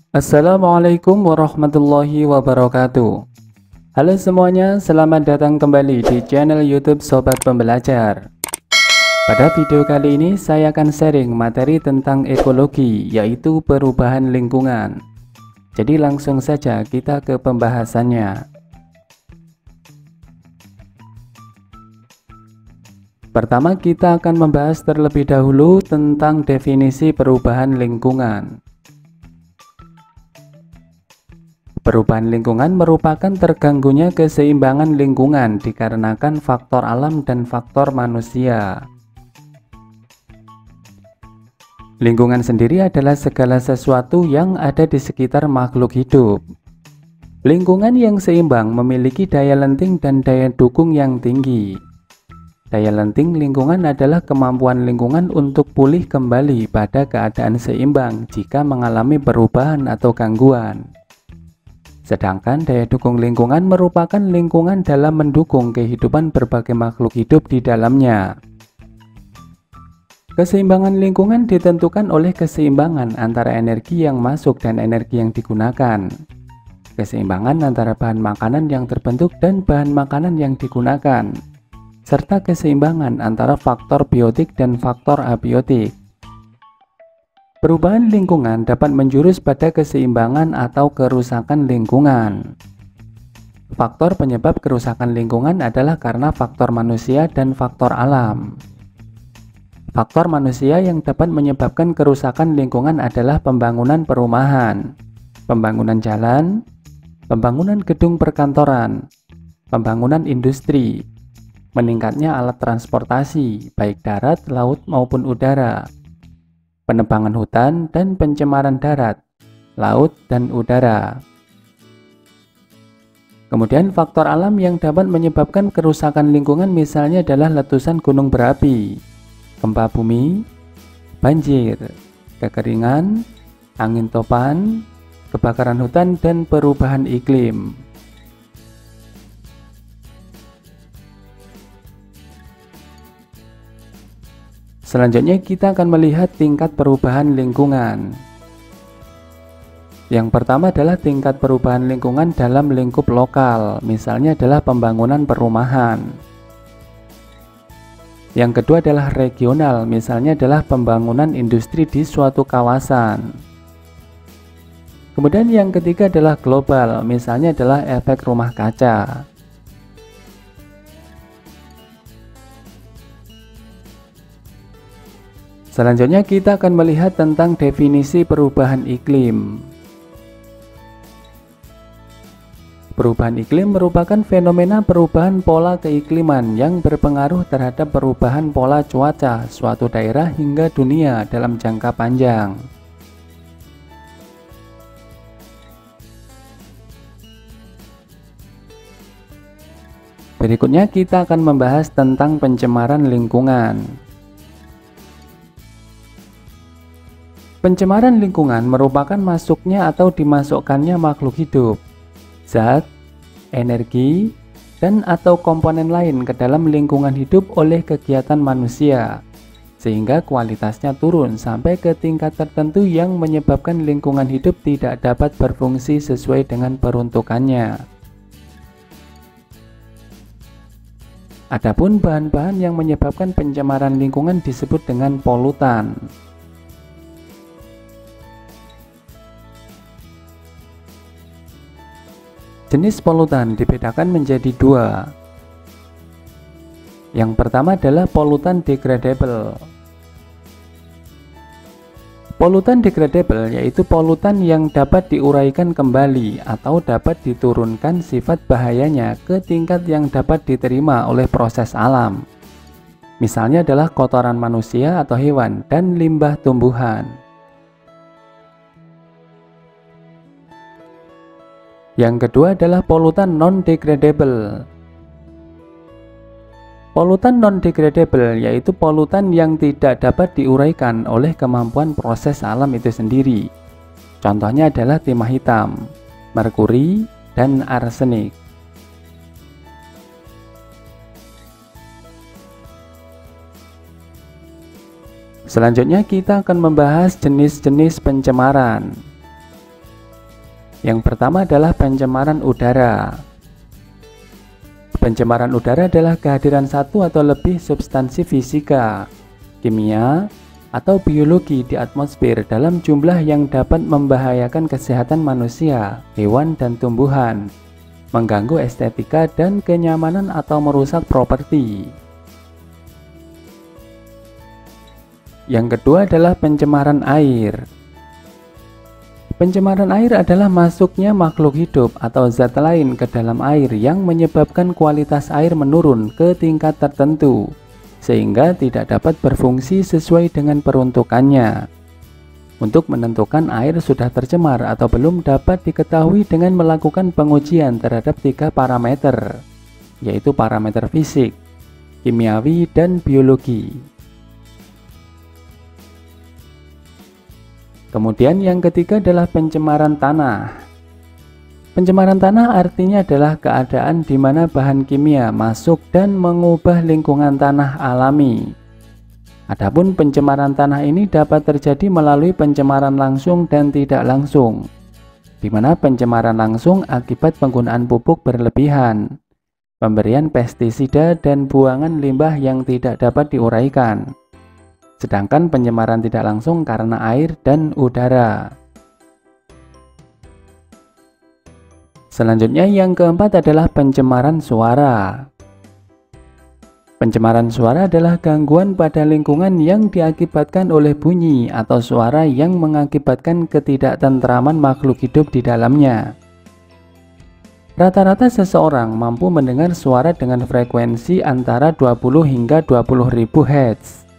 Assalamualaikum warahmatullahi wabarakatuh. Halo semuanya, selamat datang kembali di channel YouTube Sobat Pembelajar. Pada video kali ini saya akan sharing materi tentang ekologi, yaitu perubahan lingkungan. Jadi langsung saja kita ke pembahasannya. Pertama kita akan membahas terlebih dahulu tentang definisi perubahan lingkungan. Perubahan lingkungan merupakan terganggunya keseimbangan lingkungan dikarenakan faktor alam dan faktor manusia. Lingkungan sendiri adalah segala sesuatu yang ada di sekitar makhluk hidup. Lingkungan yang seimbang memiliki daya lenting dan daya dukung yang tinggi. Daya lenting lingkungan adalah kemampuan lingkungan untuk pulih kembali pada keadaan seimbang jika mengalami perubahan atau gangguan. Sedangkan daya dukung lingkungan merupakan lingkungan dalam mendukung kehidupan berbagai makhluk hidup di dalamnya. Keseimbangan lingkungan ditentukan oleh keseimbangan antara energi yang masuk dan energi yang digunakan. Keseimbangan antara bahan makanan yang terbentuk dan bahan makanan yang digunakan. Serta keseimbangan antara faktor biotik dan faktor abiotik. Perubahan lingkungan dapat menjurus pada keseimbangan atau kerusakan lingkungan. Faktor penyebab kerusakan lingkungan adalah karena faktor manusia dan faktor alam. Faktor manusia yang dapat menyebabkan kerusakan lingkungan adalah pembangunan perumahan, pembangunan jalan, pembangunan gedung perkantoran, pembangunan industri, meningkatnya alat transportasi, baik darat, laut, maupun udara, penebangan hutan, dan pencemaran darat, laut, dan udara. Kemudian faktor alam yang dapat menyebabkan kerusakan lingkungan misalnya adalah letusan gunung berapi, gempa bumi, banjir, kekeringan, angin topan, kebakaran hutan, dan perubahan iklim. Selanjutnya kita akan melihat tingkat perubahan lingkungan. Yang pertama adalah tingkat perubahan lingkungan dalam lingkup lokal, misalnya adalah pembangunan perumahan. Yang kedua adalah regional, misalnya adalah pembangunan industri di suatu kawasan. Kemudian yang ketiga adalah global, misalnya adalah efek rumah kaca. Selanjutnya kita akan melihat tentang definisi perubahan iklim. Perubahan iklim merupakan fenomena perubahan pola keikliman yang berpengaruh terhadap perubahan pola cuaca suatu daerah hingga dunia dalam jangka panjang. Berikutnya kita akan membahas tentang pencemaran lingkungan. Pencemaran lingkungan merupakan masuknya atau dimasukkannya makhluk hidup, zat, energi, dan atau komponen lain ke dalam lingkungan hidup oleh kegiatan manusia, sehingga kualitasnya turun sampai ke tingkat tertentu yang menyebabkan lingkungan hidup tidak dapat berfungsi sesuai dengan peruntukannya. Adapun bahan-bahan yang menyebabkan pencemaran lingkungan disebut dengan polutan. Jenis polutan dibedakan menjadi dua. Yang pertama adalah polutan degradable. Polutan degradable yaitu polutan yang dapat diuraikan kembali atau dapat diturunkan sifat bahayanya ke tingkat yang dapat diterima oleh proses alam. Misalnya adalah kotoran manusia atau hewan dan limbah tumbuhan. Yang kedua adalah polutan non-degradable. Polutan non-degradable yaitu polutan yang tidak dapat diuraikan oleh kemampuan proses alam itu sendiri. Contohnya adalah timah hitam, merkuri, dan arsenik. Selanjutnya kita akan membahas jenis-jenis pencemaran. Yang pertama adalah pencemaran udara. Pencemaran udara adalah kehadiran satu atau lebih substansi fisika, kimia, atau biologi di atmosfer dalam jumlah yang dapat membahayakan kesehatan manusia, hewan, dan tumbuhan, mengganggu estetika dan kenyamanan atau merusak properti. Yang kedua adalah pencemaran air. Pencemaran air adalah masuknya makhluk hidup atau zat lain ke dalam air yang menyebabkan kualitas air menurun ke tingkat tertentu, sehingga tidak dapat berfungsi sesuai dengan peruntukannya. Untuk menentukan air sudah tercemar atau belum dapat diketahui dengan melakukan pengujian terhadap 3 parameter, yaitu parameter fisik, kimiawi, dan biologi. Kemudian yang ketiga adalah pencemaran tanah. Pencemaran tanah artinya adalah keadaan di mana bahan kimia masuk dan mengubah lingkungan tanah alami. Adapun pencemaran tanah ini dapat terjadi melalui pencemaran langsung dan tidak langsung, di mana pencemaran langsung akibat penggunaan pupuk berlebihan, pemberian pestisida, dan buangan limbah yang tidak dapat diuraikan. Sedangkan pencemaran tidak langsung karena air dan udara. Selanjutnya yang keempat adalah pencemaran suara. Pencemaran suara adalah gangguan pada lingkungan yang diakibatkan oleh bunyi atau suara yang mengakibatkan ketidaktentraman makhluk hidup di dalamnya. Rata-rata seseorang mampu mendengar suara dengan frekuensi antara 20 hingga 20.000 Hz.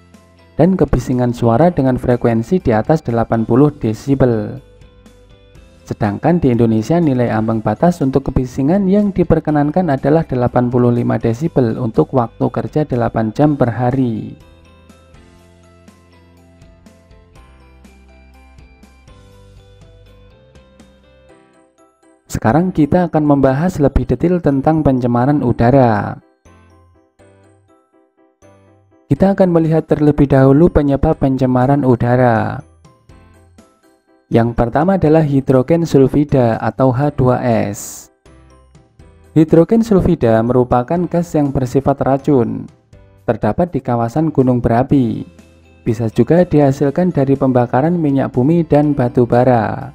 Dan kebisingan suara dengan frekuensi di atas 80 desibel. Sedangkan di Indonesia nilai ambang batas untuk kebisingan yang diperkenankan adalah 85 desibel untuk waktu kerja 8 jam per hari. Sekarang kita akan membahas lebih detail tentang pencemaran udara. Kita akan melihat terlebih dahulu penyebab pencemaran udara. Yang pertama adalah hidrogen sulfida atau H2S. Hidrogen sulfida merupakan gas yang bersifat racun. Terdapat di kawasan gunung berapi. Bisa juga dihasilkan dari pembakaran minyak bumi dan batu bara.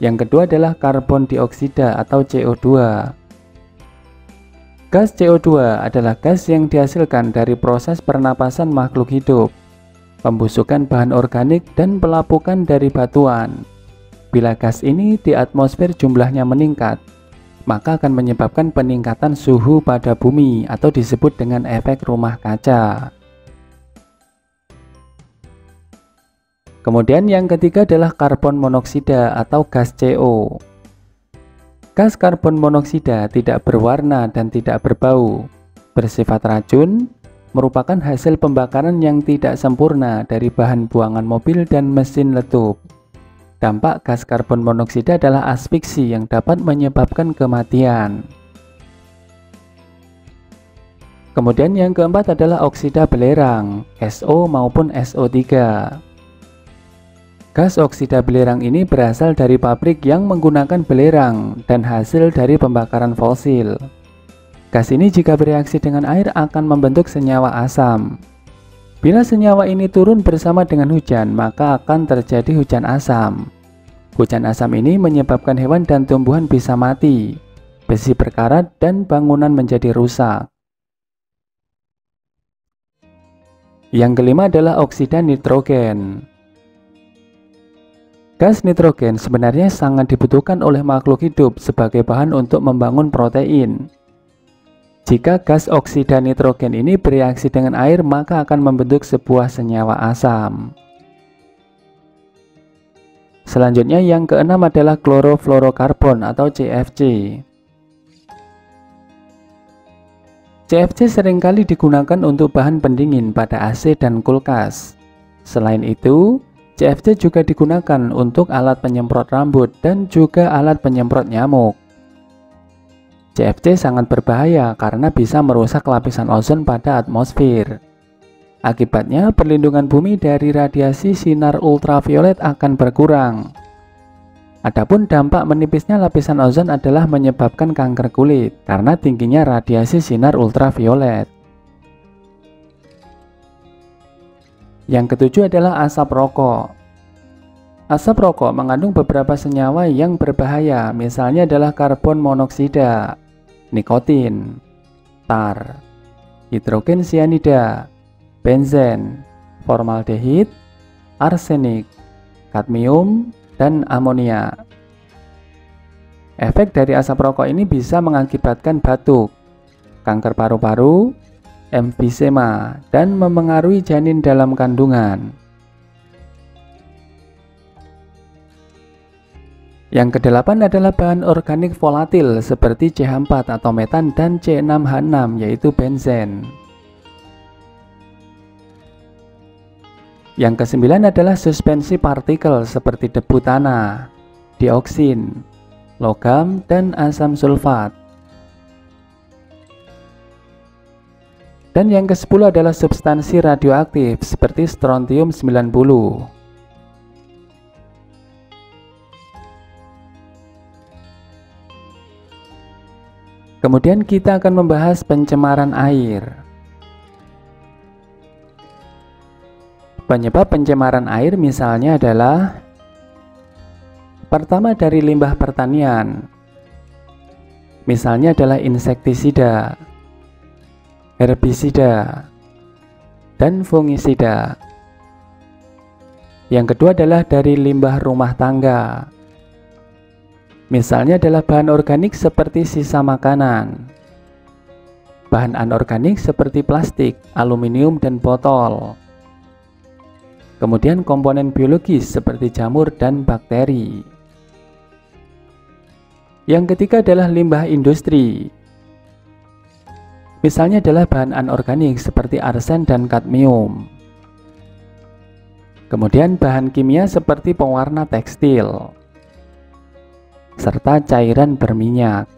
Yang kedua adalah karbon dioksida atau CO2. Gas CO2 adalah gas yang dihasilkan dari proses pernapasan makhluk hidup, pembusukan bahan organik, dan pelapukan dari batuan. Bila gas ini di atmosfer jumlahnya meningkat, maka akan menyebabkan peningkatan suhu pada bumi atau disebut dengan efek rumah kaca. Kemudian yang ketiga adalah karbon monoksida atau gas CO. Gas karbon monoksida tidak berwarna dan tidak berbau, bersifat racun, merupakan hasil pembakaran yang tidak sempurna dari bahan buangan mobil dan mesin letup. Dampak gas karbon monoksida adalah asfiksi yang dapat menyebabkan kematian. Kemudian yang keempat adalah oksida belerang, SO maupun SO3. Gas oksida belerang ini berasal dari pabrik yang menggunakan belerang dan hasil dari pembakaran fosil. Gas ini jika bereaksi dengan air akan membentuk senyawa asam. Bila senyawa ini turun bersama dengan hujan, maka akan terjadi hujan asam. Hujan asam ini menyebabkan hewan dan tumbuhan bisa mati, besi berkarat, dan bangunan menjadi rusak. Yang kelima adalah oksida nitrogen. Gas nitrogen sebenarnya sangat dibutuhkan oleh makhluk hidup sebagai bahan untuk membangun protein. Jika gas oksida nitrogen ini bereaksi dengan air, maka akan membentuk sebuah senyawa asam. Selanjutnya yang keenam adalah klorofluorokarbon atau CFC. CFC seringkali digunakan untuk bahan pendingin pada AC dan kulkas. Selain itu, CFC juga digunakan untuk alat penyemprot rambut dan juga alat penyemprot nyamuk. CFC sangat berbahaya karena bisa merusak lapisan ozon pada atmosfer. Akibatnya, perlindungan bumi dari radiasi sinar ultraviolet akan berkurang. Adapun dampak menipisnya lapisan ozon adalah menyebabkan kanker kulit karena tingginya radiasi sinar ultraviolet. Yang ketujuh adalah asap rokok. Asap rokok mengandung beberapa senyawa yang berbahaya, misalnya adalah karbon monoksida, nikotin, tar, hidrogen sianida, benzen, formaldehid, arsenik, kadmium, dan amonia. Efek dari asap rokok ini bisa mengakibatkan batuk, kanker paru-paru, emfisema, dan memengaruhi janin dalam kandungan. Yang kedelapan adalah bahan organik volatil seperti CH4 atau metan dan C6H6 yaitu benzen. Yang kesembilan adalah suspensi partikel seperti debu tanah, dioksin, logam, dan asam sulfat. Dan yang ke-10 adalah substansi radioaktif seperti strontium 90. Kemudian kita akan membahas pencemaran air. Penyebab pencemaran air misalnya adalah pertama dari limbah pertanian, misalnya adalah insektisida, herbisida, dan fungisida. Yang kedua adalah dari limbah rumah tangga, misalnya adalah bahan organik seperti sisa makanan, bahan anorganik seperti plastik, aluminium, dan botol. Kemudian komponen biologis seperti jamur dan bakteri. Yang ketiga adalah limbah industri. Misalnya adalah bahan anorganik seperti arsen dan kadmium. Kemudian bahan kimia seperti pewarna tekstil, serta cairan berminyak.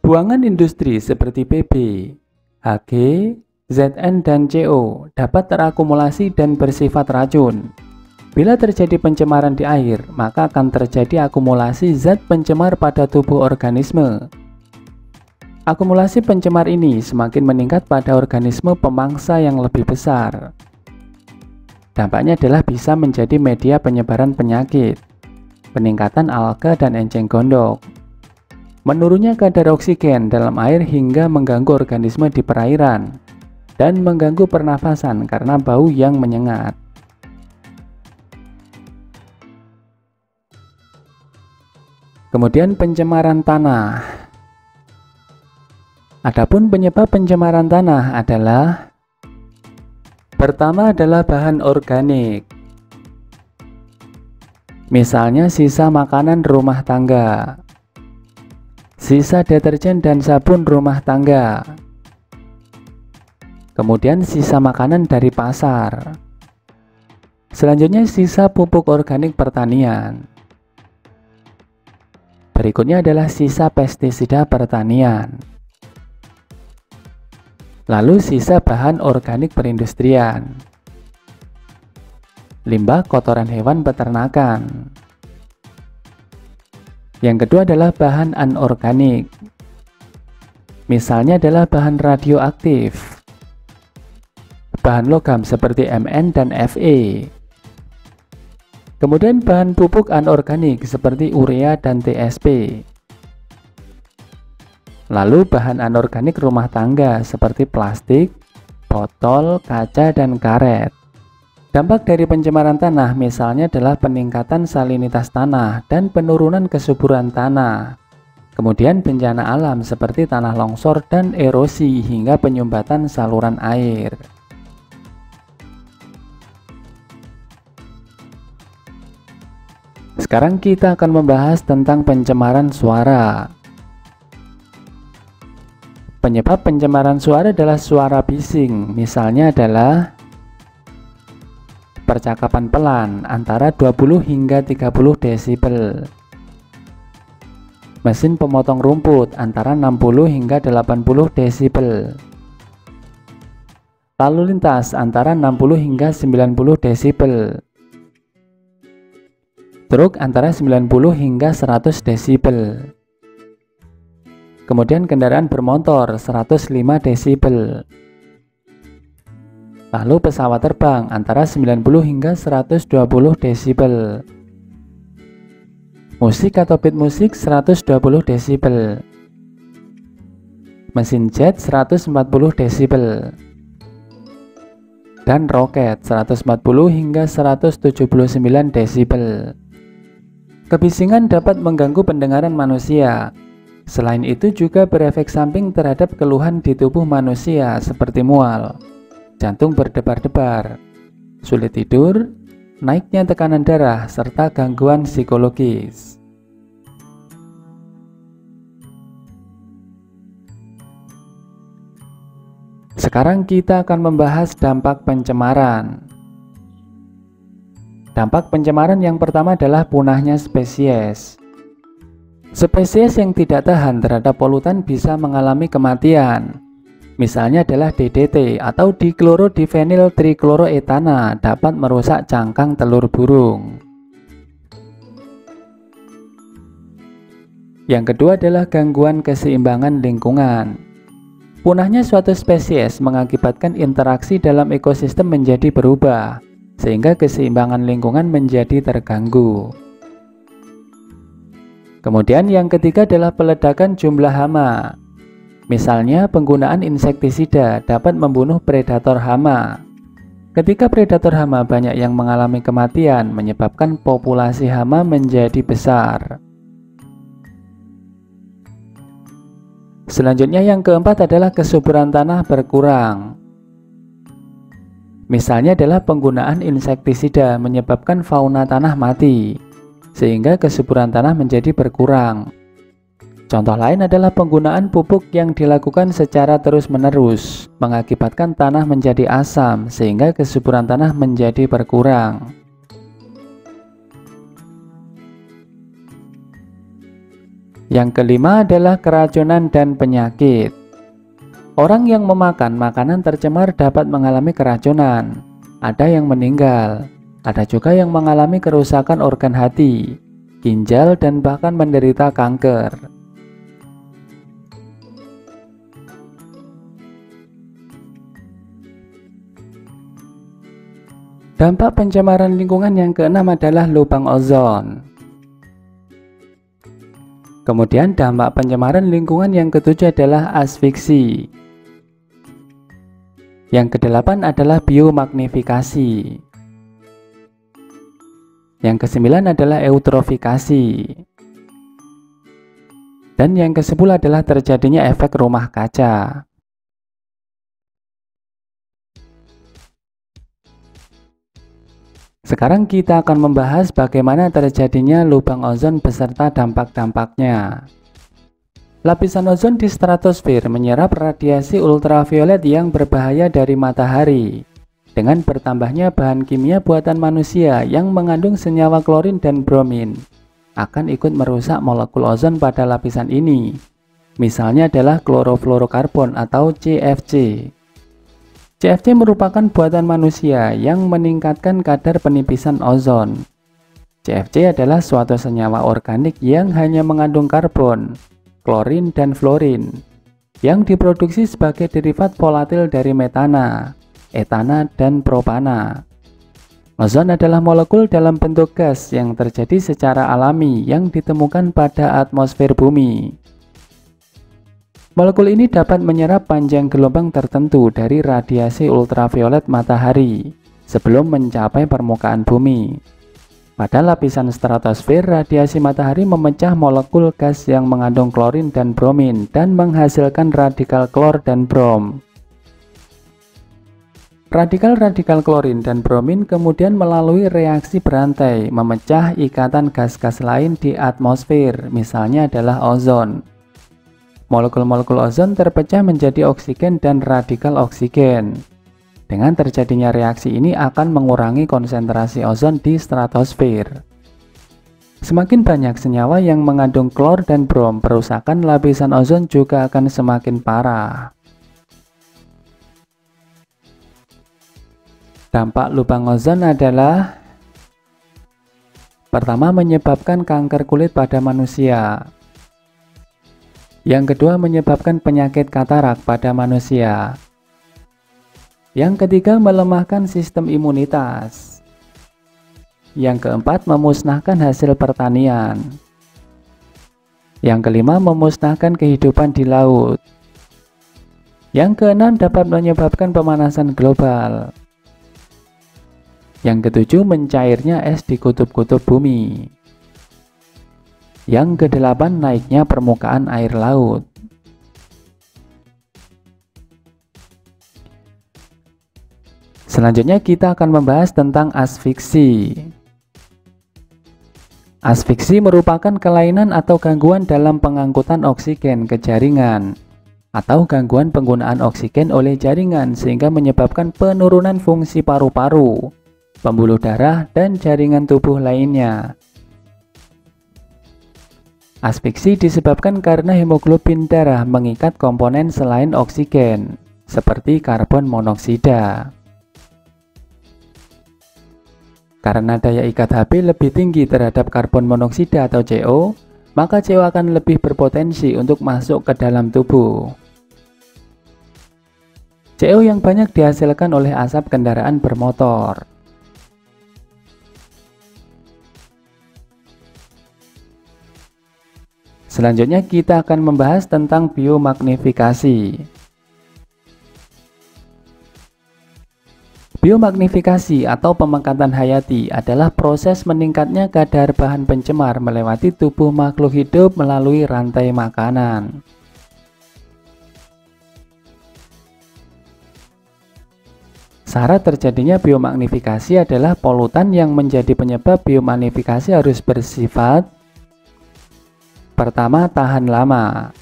Buangan industri seperti PB, HG, ZN, dan CO dapat terakumulasi dan bersifat racun. Bila terjadi pencemaran di air, maka akan terjadi akumulasi zat pencemar pada tubuh organisme. Akumulasi pencemar ini semakin meningkat pada organisme pemangsa yang lebih besar. Dampaknya adalah bisa menjadi media penyebaran penyakit, peningkatan alga dan enceng gondok, menurunnya kadar oksigen dalam air hingga mengganggu organisme di perairan, dan mengganggu pernafasan karena bau yang menyengat. Kemudian pencemaran tanah. Adapun penyebab pencemaran tanah adalah pertama adalah bahan organik. Misalnya sisa makanan rumah tangga, sisa deterjen dan sabun rumah tangga, kemudian sisa makanan dari pasar. Selanjutnya sisa pupuk organik pertanian. Berikutnya adalah sisa pestisida pertanian. Lalu sisa bahan organik perindustrian, limbah kotoran hewan peternakan. Yang kedua adalah bahan anorganik, misalnya adalah bahan radioaktif, bahan logam seperti Mn dan Fe. Kemudian bahan pupuk anorganik seperti urea dan TSP. Lalu bahan anorganik rumah tangga seperti plastik, botol, kaca, dan karet. Dampak dari pencemaran tanah misalnya adalah peningkatan salinitas tanah dan penurunan kesuburan tanah. Kemudian bencana alam seperti tanah longsor dan erosi hingga penyumbatan saluran air. Sekarang kita akan membahas tentang pencemaran suara. Penyebab pencemaran suara adalah suara bising, misalnya adalah percakapan pelan antara 20 hingga 30 desibel. Mesin pemotong rumput antara 60 hingga 80 desibel. Lalu lintas antara 60 hingga 90 desibel. Truk antara 90 hingga 100 desibel. Kemudian kendaraan bermotor 105 desibel. Lalu pesawat terbang antara 90 hingga 120 desibel. Musik atau beat musik 120 desibel. Mesin jet 140 desibel. Dan roket 140 hingga 179 desibel. Kebisingan dapat mengganggu pendengaran manusia. Selain itu juga berefek samping terhadap keluhan di tubuh manusia seperti mual, jantung berdebar-debar, sulit tidur, naiknya tekanan darah, serta gangguan psikologis. Sekarang kita akan membahas dampak pencemaran. Dampak pencemaran yang pertama adalah punahnya spesies. Spesies yang tidak tahan terhadap polutan bisa mengalami kematian. Misalnya adalah DDT atau diklorodivinil trichloroetana dapat merusak cangkang telur burung. Yang kedua adalah gangguan keseimbangan lingkungan. Punahnya suatu spesies mengakibatkan interaksi dalam ekosistem menjadi berubah, sehingga keseimbangan lingkungan menjadi terganggu. Kemudian yang ketiga adalah peledakan jumlah hama. Misalnya penggunaan insektisida dapat membunuh predator hama. Ketika predator hama banyak yang mengalami kematian, menyebabkan populasi hama menjadi besar. Selanjutnya yang keempat adalah kesuburan tanah berkurang. Misalnya adalah penggunaan insektisida menyebabkan fauna tanah mati, sehingga kesuburan tanah menjadi berkurang. Contoh lain adalah penggunaan pupuk yang dilakukan secara terus-menerus, mengakibatkan tanah menjadi asam, sehingga kesuburan tanah menjadi berkurang. Yang kelima adalah keracunan dan penyakit. Orang yang memakan makanan tercemar dapat mengalami keracunan. Ada yang meninggal, ada juga yang mengalami kerusakan organ hati, ginjal, dan bahkan menderita kanker. Dampak pencemaran lingkungan yang keenam adalah lubang ozon. Kemudian dampak pencemaran lingkungan yang ketujuh adalah asfiksi. Yang kedelapan adalah biomagnifikasi. Yang kesembilan adalah eutrofikasi. Dan yang kesepuluh adalah terjadinya efek rumah kaca. Sekarang kita akan membahas bagaimana terjadinya lubang ozon beserta dampak-dampaknya. Lapisan ozon di stratosfer menyerap radiasi ultraviolet yang berbahaya dari matahari. Dengan bertambahnya bahan kimia buatan manusia yang mengandung senyawa klorin dan bromin, akan ikut merusak molekul ozon pada lapisan ini. Misalnya adalah klorofluorokarbon atau CFC. CFC merupakan buatan manusia yang meningkatkan kadar penipisan ozon. CFC adalah suatu senyawa organik yang hanya mengandung karbon, klorin, dan fluorin, yang diproduksi sebagai derivat volatil dari metana, etana, dan propana. Ozon adalah molekul dalam bentuk gas yang terjadi secara alami yang ditemukan pada atmosfer bumi. Molekul ini dapat menyerap panjang gelombang tertentu dari radiasi ultraviolet matahari sebelum mencapai permukaan bumi. Pada lapisan stratosfer, radiasi matahari memecah molekul gas yang mengandung klorin dan bromin dan menghasilkan radikal klor dan brom. Radikal-radikal klorin dan bromin kemudian melalui reaksi berantai memecah ikatan gas-gas lain di atmosfer, misalnya adalah ozon. Molekul-molekul ozon terpecah menjadi oksigen dan radikal oksigen. Dengan terjadinya reaksi ini akan mengurangi konsentrasi ozon di stratosfer. Semakin banyak senyawa yang mengandung klor dan brom, perusakan lapisan ozon juga akan semakin parah. Dampak lubang ozon adalah: pertama, menyebabkan kanker kulit pada manusia. Yang kedua, menyebabkan penyakit katarak pada manusia. Yang ketiga, melemahkan sistem imunitas. Yang keempat, memusnahkan hasil pertanian. Yang kelima, memusnahkan kehidupan di laut. Yang keenam, dapat menyebabkan pemanasan global. Yang ketujuh, mencairnya es di kutub-kutub bumi. Yang kedelapan, naiknya permukaan air laut. Selanjutnya kita akan membahas tentang asfiksi. Asfiksi merupakan kelainan atau gangguan dalam pengangkutan oksigen ke jaringan atau gangguan penggunaan oksigen oleh jaringan sehingga menyebabkan penurunan fungsi paru-paru, pembuluh darah, dan jaringan tubuh lainnya. Asfiksi disebabkan karena hemoglobin darah mengikat komponen selain oksigen, seperti karbon monoksida. Karena daya ikat Hb lebih tinggi terhadap karbon monoksida atau CO, maka CO akan lebih berpotensi untuk masuk ke dalam tubuh. CO yang banyak dihasilkan oleh asap kendaraan bermotor. Selanjutnya kita akan membahas tentang biomagnifikasi. Biomagnifikasi atau pemekatan hayati adalah proses meningkatnya kadar bahan pencemar melewati tubuh makhluk hidup melalui rantai makanan. Syarat terjadinya biomagnifikasi adalah polutan yang menjadi penyebab biomagnifikasi harus bersifat: pertama, tahan lama.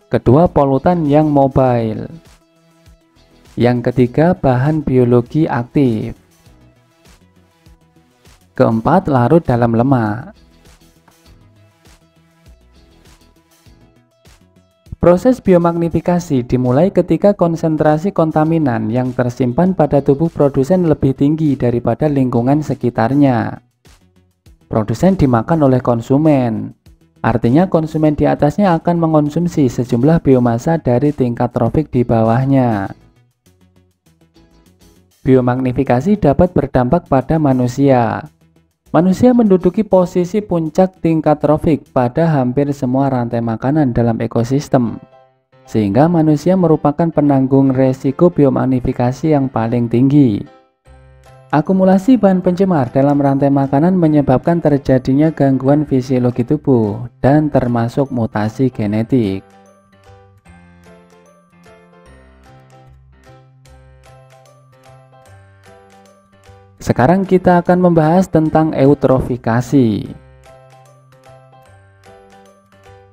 Kedua, polutan yang mobile. Yang ketiga, bahan biologi aktif. Keempat, larut dalam lemak. Proses biomagnifikasi dimulai ketika konsentrasi kontaminan yang tersimpan pada tubuh produsen lebih tinggi daripada lingkungan sekitarnya. Produsen dimakan oleh konsumen. Artinya konsumen di atasnya akan mengonsumsi sejumlah biomasa dari tingkat trofik di bawahnya. Biomagnifikasi dapat berdampak pada manusia. Manusia menduduki posisi puncak tingkat trofik pada hampir semua rantai makanan dalam ekosistem, sehingga manusia merupakan penanggung resiko biomagnifikasi yang paling tinggi. Akumulasi bahan pencemar dalam rantai makanan menyebabkan terjadinya gangguan fisiologi tubuh dan termasuk mutasi genetik. Sekarang kita akan membahas tentang eutrofikasi.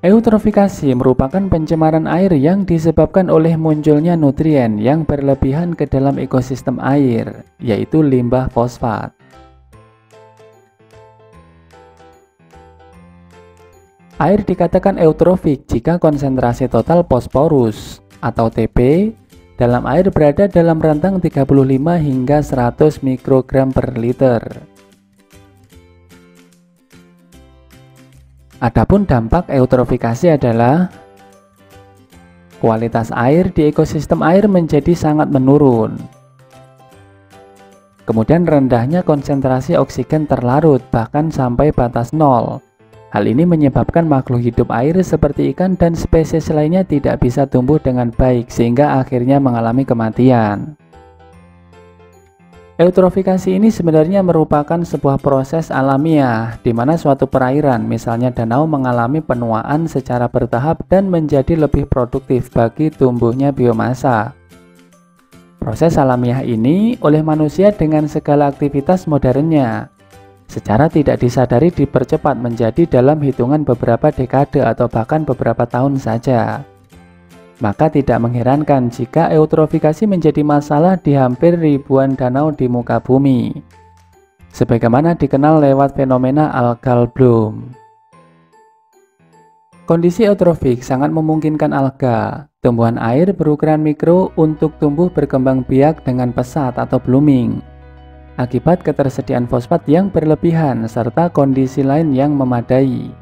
Eutrofikasi merupakan pencemaran air yang disebabkan oleh munculnya nutrien yang berlebihan ke dalam ekosistem air, yaitu limbah fosfat. Air dikatakan eutrofik jika konsentrasi total fosforus atau Tb dalam air berada dalam rentang 35 hingga 100 mikrogram per liter. Adapun dampak eutrofikasi adalah kualitas air di ekosistem air menjadi sangat menurun. Kemudian rendahnya konsentrasi oksigen terlarut bahkan sampai batas nol. Hal ini menyebabkan makhluk hidup air seperti ikan dan spesies lainnya tidak bisa tumbuh dengan baik sehingga akhirnya mengalami kematian. Eutrofikasi ini sebenarnya merupakan sebuah proses alamiah di mana suatu perairan, misalnya danau, mengalami penuaan secara bertahap dan menjadi lebih produktif bagi tumbuhnya biomasa. Proses alamiah ini oleh manusia dengan segala aktivitas modernnya secara tidak disadari dipercepat menjadi dalam hitungan beberapa dekade atau bahkan beberapa tahun saja. Maka tidak mengherankan jika eutrofikasi menjadi masalah di hampir ribuan danau di muka bumi. sebagaimana dikenal lewat fenomena algal bloom. Kondisi eutrofik sangat memungkinkan alga, tumbuhan air berukuran mikro untuk tumbuh berkembang biak dengan pesat atau blooming, akibat ketersediaan fosfat yang berlebihan serta kondisi lain yang memadai.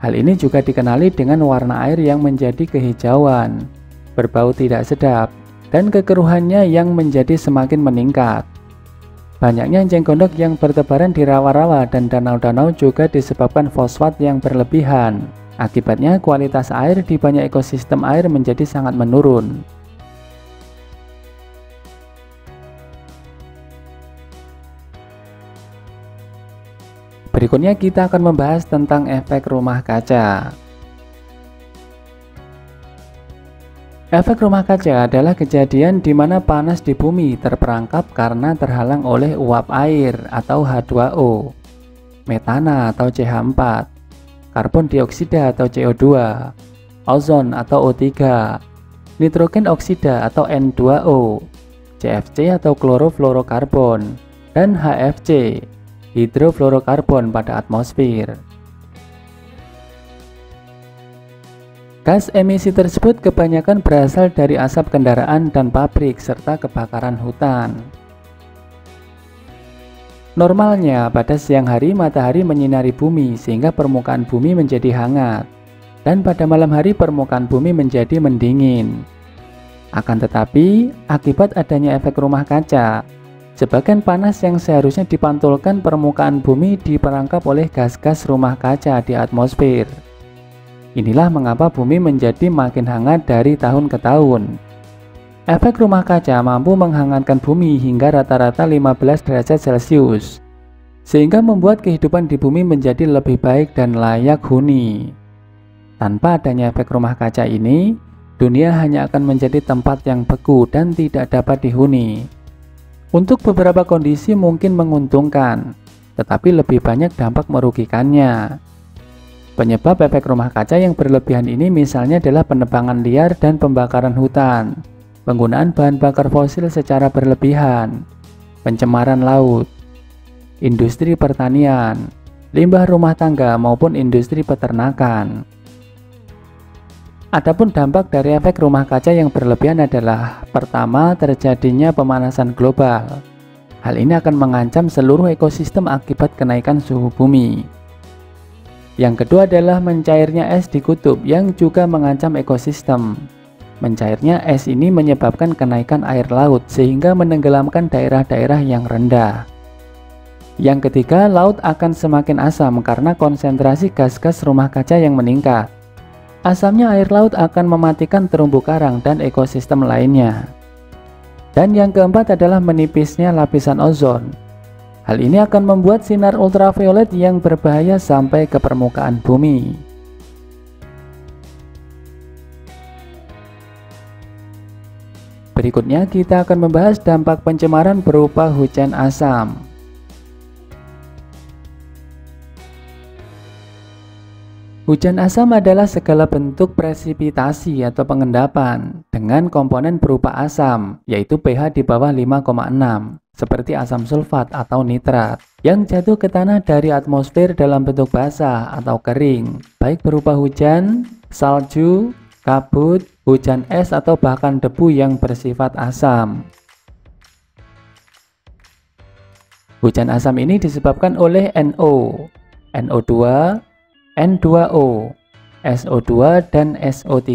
Hal ini juga dikenali dengan warna air yang menjadi kehijauan, berbau tidak sedap, dan kekeruhannya yang menjadi semakin meningkat. Banyaknya enceng gondok yang bertebaran di rawa-rawa dan danau-danau juga disebabkan fosfat yang berlebihan. Akibatnya kualitas air di banyak ekosistem air menjadi sangat menurun. Berikutnya kita akan membahas tentang efek rumah kaca. Efek rumah kaca adalah kejadian di mana panas di bumi terperangkap karena terhalang oleh uap air atau H2O, metana atau CH4, karbon dioksida atau CO2, ozon atau O3, nitrogen oksida atau N2O, CFC atau klorofluorokarbon, dan HFC, hidrofluorokarbon pada atmosfer. Gas emisi tersebut kebanyakan berasal dari asap kendaraan dan pabrik serta kebakaran hutan. Normalnya pada siang hari matahari menyinari bumi sehingga permukaan bumi menjadi hangat, dan pada malam hari permukaan bumi menjadi mendingin. Akan tetapi, akibat adanya efek rumah kaca, sebagian panas yang seharusnya dipantulkan permukaan bumi diperangkap oleh gas-gas rumah kaca di atmosfer. Inilah mengapa bumi menjadi makin hangat dari tahun ke tahun. Efek rumah kaca mampu menghangatkan bumi hingga rata-rata 15 derajat Celcius, sehingga membuat kehidupan di bumi menjadi lebih baik dan layak huni. Tanpa adanya efek rumah kaca ini, dunia hanya akan menjadi tempat yang beku dan tidak dapat dihuni. Untuk beberapa kondisi mungkin menguntungkan, tetapi lebih banyak dampak merugikannya. Penyebab efek rumah kaca yang berlebihan ini misalnya adalah penebangan liar dan pembakaran hutan, penggunaan bahan bakar fosil secara berlebihan, pencemaran laut, industri pertanian, limbah rumah tangga maupun industri peternakan. Adapun dampak dari efek rumah kaca yang berlebihan adalah: pertama, terjadinya pemanasan global. Hal ini akan mengancam seluruh ekosistem akibat kenaikan suhu bumi. Yang kedua adalah mencairnya es di kutub yang juga mengancam ekosistem. Mencairnya es ini menyebabkan kenaikan air laut sehingga menenggelamkan daerah-daerah yang rendah. Yang ketiga, laut akan semakin asam karena konsentrasi gas-gas rumah kaca yang meningkat. Asamnya air laut akan mematikan terumbu karang dan ekosistem lainnya. Dan yang keempat adalah menipisnya lapisan ozon. Hal ini akan membuat sinar ultraviolet yang berbahaya sampai ke permukaan bumi. Berikutnya kita akan membahas dampak pencemaran berupa hujan asam. Hujan asam adalah segala bentuk presipitasi atau pengendapan dengan komponen berupa asam, yaitu pH di bawah 5,6, seperti asam sulfat atau nitrat, yang jatuh ke tanah dari atmosfer dalam bentuk basah atau kering, baik berupa hujan, salju, kabut, hujan es atau bahkan debu yang bersifat asam. Hujan asam ini disebabkan oleh NO, NO2, N2O, SO2, dan SO3.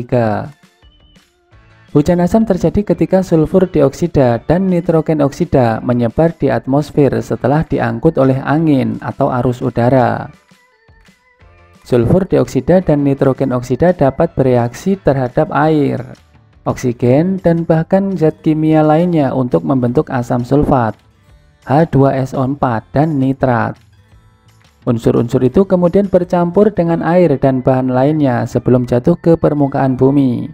Hujan asam terjadi ketika sulfur dioksida dan nitrogen oksida menyebar di atmosfer setelah diangkut oleh angin atau arus udara. Sulfur dioksida dan nitrogen oksida dapat bereaksi terhadap air, oksigen, dan bahkan zat kimia lainnya untuk membentuk asam sulfat, H2SO4, dan nitrat. Unsur-unsur itu kemudian bercampur dengan air dan bahan lainnya sebelum jatuh ke permukaan bumi.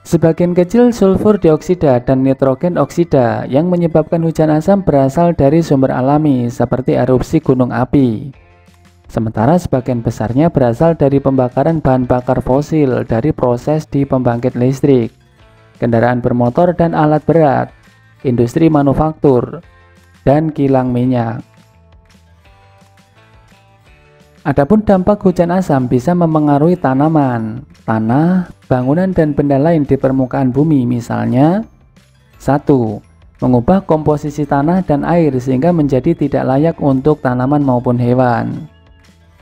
Sebagian kecil sulfur dioksida dan nitrogen oksida yang menyebabkan hujan asam berasal dari sumber alami seperti erupsi gunung api. Sementara sebagian besarnya berasal dari pembakaran bahan bakar fosil dari proses di pembangkit listrik, kendaraan bermotor dan alat berat, industri manufaktur, dan kilang minyak. Adapun dampak hujan asam bisa mempengaruhi tanaman, tanah, bangunan, dan benda lain di permukaan bumi. Misalnya, 1. Mengubah komposisi tanah dan air sehingga menjadi tidak layak untuk tanaman maupun hewan.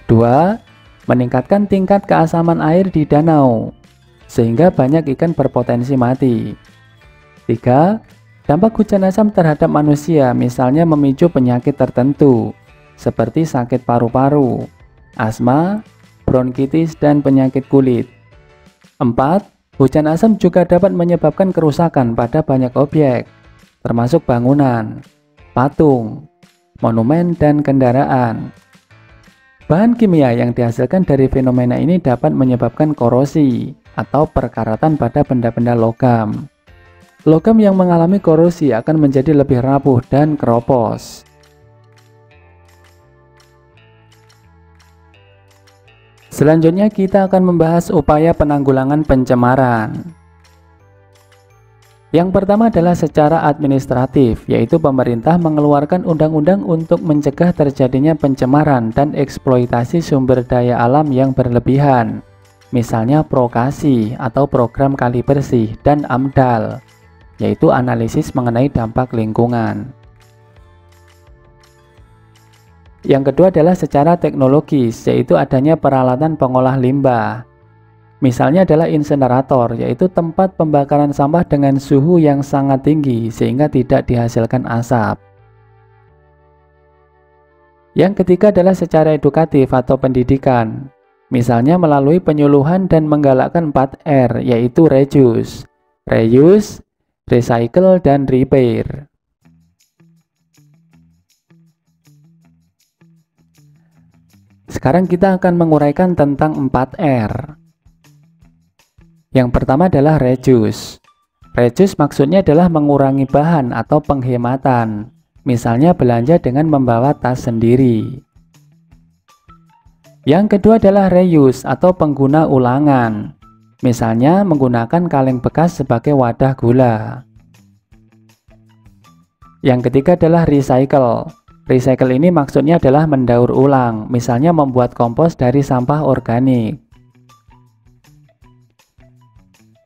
2. Meningkatkan tingkat keasaman air di danau, sehingga banyak ikan berpotensi mati. 3. Dampak hujan asam terhadap manusia, misalnya memicu penyakit tertentu, seperti sakit paru-paru, asma, bronkitis, dan penyakit kulit. 4. Hujan asam juga dapat menyebabkan kerusakan pada banyak objek, termasuk bangunan, patung, monumen, dan kendaraan. Bahan kimia yang dihasilkan dari fenomena ini dapat menyebabkan korosi atau perkaratan pada benda-benda logam. Logam yang mengalami korosi akan menjadi lebih rapuh dan keropos. Selanjutnya kita akan membahas upaya penanggulangan pencemaran. Yang pertama adalah secara administratif, yaitu pemerintah mengeluarkan undang-undang untuk mencegah terjadinya pencemaran dan eksploitasi sumber daya alam yang berlebihan, misalnya Prokasi atau program kali bersih, dan AMDAL, yaitu analisis mengenai dampak lingkungan. Yang kedua adalah secara teknologis, yaitu adanya peralatan pengolah limbah. Misalnya adalah insenerator, yaitu tempat pembakaran sampah dengan suhu yang sangat tinggi sehingga tidak dihasilkan asap. Yang ketiga adalah secara edukatif atau pendidikan. Misalnya melalui penyuluhan dan menggalakkan 4R, yaitu reduce, reuse, recycle, dan repair. Sekarang kita akan menguraikan tentang 4R. Yang pertama adalah reduce. Reduce maksudnya adalah mengurangi bahan atau penghematan. Misalnya belanja dengan membawa tas sendiri. Yang kedua adalah reuse atau pengguna ulangan. Misalnya menggunakan kaleng bekas sebagai wadah gula. Yang ketiga adalah recycle. Recycle ini maksudnya adalah mendaur ulang. Misalnya membuat kompos dari sampah organik.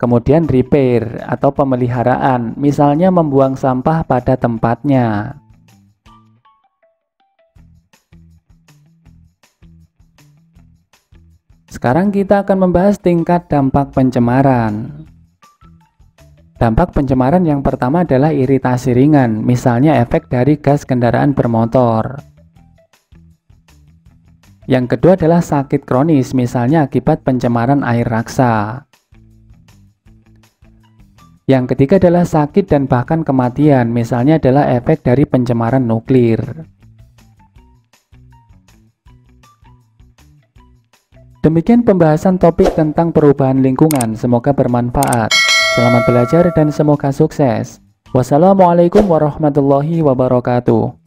Kemudian repair atau pemeliharaan, misalnya membuang sampah pada tempatnya. Sekarang kita akan membahas tingkat dampak pencemaran. Dampak pencemaran yang pertama adalah iritasi ringan, misalnya efek dari gas kendaraan bermotor. Yang kedua adalah sakit kronis, misalnya akibat pencemaran air raksa. Yang ketiga adalah sakit dan bahkan kematian, misalnya adalah efek dari pencemaran nuklir. Demikian pembahasan topik tentang perubahan lingkungan, semoga bermanfaat. Selamat belajar dan semoga sukses. Wassalamualaikum warahmatullahi wabarakatuh.